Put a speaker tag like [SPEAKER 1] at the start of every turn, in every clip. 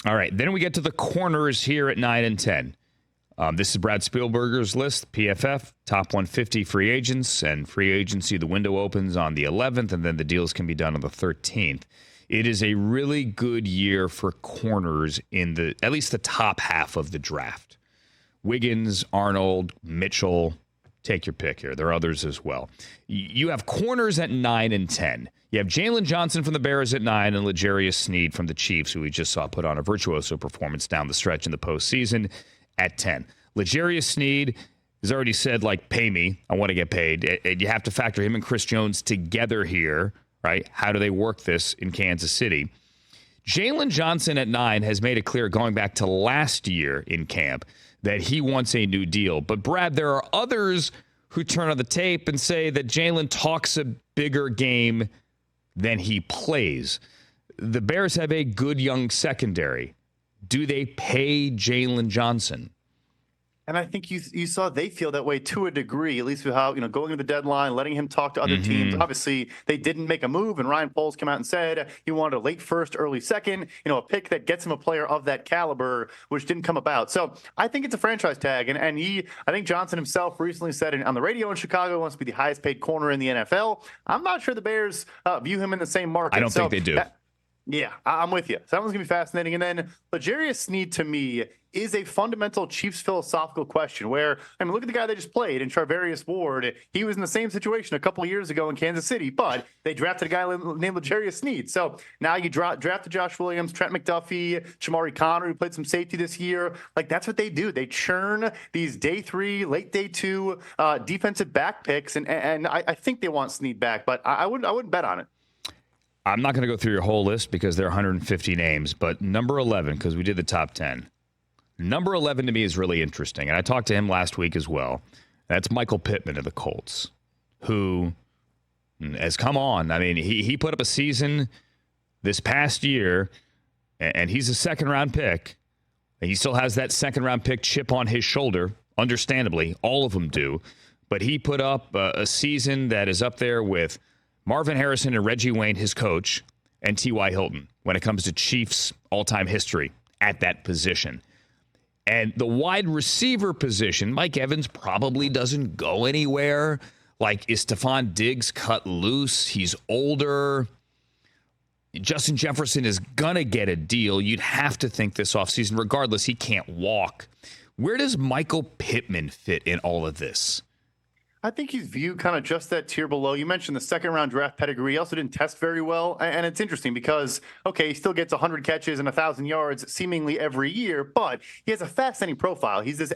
[SPEAKER 1] All right, then we get to the corners here at 9 and 10. This is Brad Spielberger's list, PFF, top 150 free agents, and free agency, the window opens on the 11th, and then the deals can be done on the 13th. It is a really good year for corners in at least the top half of the draft. Wiggins, Arnold, Mitchell, take your pick here. There are others as well. You have corners at 9 and 10. You have Jalen Johnson from the Bears at 9 and L'Jarius Sneed from the Chiefs, who we just saw put on a virtuoso performance down the stretch in the postseason, at 10. L'Jarius Sneed has already said, pay me. I want to get paid. And you have to factor him and Chris Jones together here, right? How do they work this in Kansas City? Jalen Johnson at 9 has made it clear going back to last year in camp that he wants a new deal. But, Brad, there are others who turn on the tape and say that Jalen talks a bigger game than he plays. The Bears have a good young secondary. Do they pay Jalen Johnson?
[SPEAKER 2] And I think you saw they feel that way to a degree, at least with how, going to the deadline, letting him talk to other teams. Obviously, they didn't make a move, and Ryan Poles came out and said he wanted a late first, early second, a pick that gets him a player of that caliber, which didn't come about. So I think it's a franchise tag, and I think Johnson himself recently said on the radio in Chicago wants to be the highest paid corner in the NFL. I'm not sure the Bears view him in the same market.
[SPEAKER 1] I don't think they do.
[SPEAKER 2] Yeah, I'm with you. So that one's going to be fascinating. And then L'Jarius Sneed, to me, is a fundamental Chiefs philosophical question where, look at the guy they just played in Charvarius Ward. He was in the same situation a couple of years ago in Kansas City, but they drafted a guy named L'Jarius Sneed. So now you drafted Josh Williams, Trent McDuffie, Shamari Connor, who played some safety this year. That's what they do. They churn these day 3, late day 2 defensive back picks, and I think they want Sneed back, but I wouldn't bet on it.
[SPEAKER 1] I'm not going to go through your whole list because there are 150 names, but number 11, because we did the top 10. Number 11 to me is really interesting, and I talked to him last week as well. That's Michael Pittman of the Colts, who has come on. He put up a season this past year, and he's a second-round pick. And he still has that second-round pick chip on his shoulder, understandably. All of them do. But he put up a season that is up there with Marvin Harrison and Reggie Wayne, his coach, and T.Y. Hilton when it comes to Chiefs all-time history at that position. And the wide receiver position, Mike Evans probably doesn't go anywhere. Is Stephon Diggs cut loose? He's older. Justin Jefferson is going to get a deal. You'd have to think this offseason. Regardless, he can't walk. Where does Michael Pittman fit in all of this?
[SPEAKER 2] I think he's viewed kind of just that tier below. You mentioned the second-round draft pedigree. He also didn't test very well, and it's interesting because, he still gets 100 catches and 1,000 yards seemingly every year, but he has a fascinating profile. He's this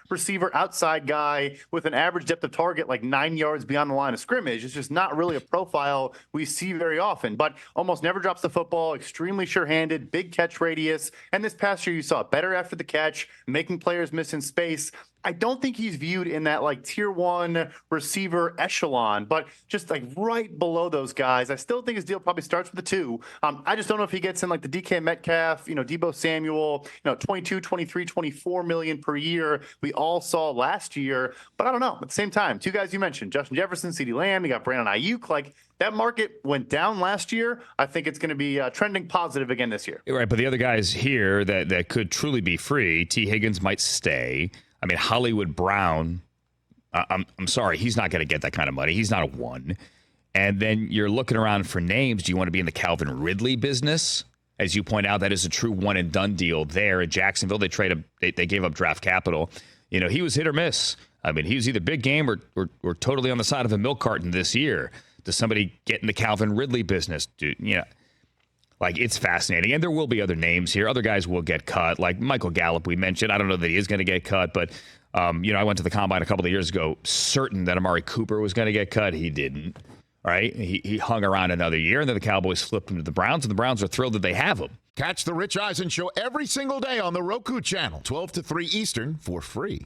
[SPEAKER 2] receiver outside guy with an average depth of target 9 yards beyond the line of scrimmage. It's just not really a profile we see very often, but almost never drops the football, extremely sure-handed, big catch radius, and this past year you saw better after the catch, making players miss in space. I don't think he's viewed in that tier 1 receiver echelon, but just right below those guys. I still think his deal probably starts with a 2. I just don't know if he gets in the DK Metcalf, Deebo Samuel, 22, 23, 24 million per year we all saw last year. But I don't know. At the same time, 2 guys you mentioned, Justin Jefferson, CeeDee Lamb, you got Brandon Ayuk. That market went down last year. I think it's going to be trending positive again this year.
[SPEAKER 1] Right, but the other guys here that could truly be free, T. Higgins might stay. Hollywood Brown, I'm sorry, he's not going to get that kind of money. He's not a 1. And then you're looking around for names. Do you want to be in the Calvin Ridley business? As you point out, that is a true one-and-done deal there. In Jacksonville, they gave up draft capital. He was hit or miss. He was either big game or totally on the side of a milk carton this year. Does somebody get in the Calvin Ridley business? It's fascinating. And there will be other names here. Other guys will get cut, like Michael Gallup we mentioned. I don't know that he is going to get cut, but, I went to the Combine a couple of years ago, certain that Amari Cooper was going to get cut. He didn't, right? He hung around another year, and then the Cowboys flipped him to the Browns, and the Browns are thrilled that they have him.
[SPEAKER 3] Catch the Rich Eisen Show every single day on the Roku channel, 12 to 3 Eastern, for free.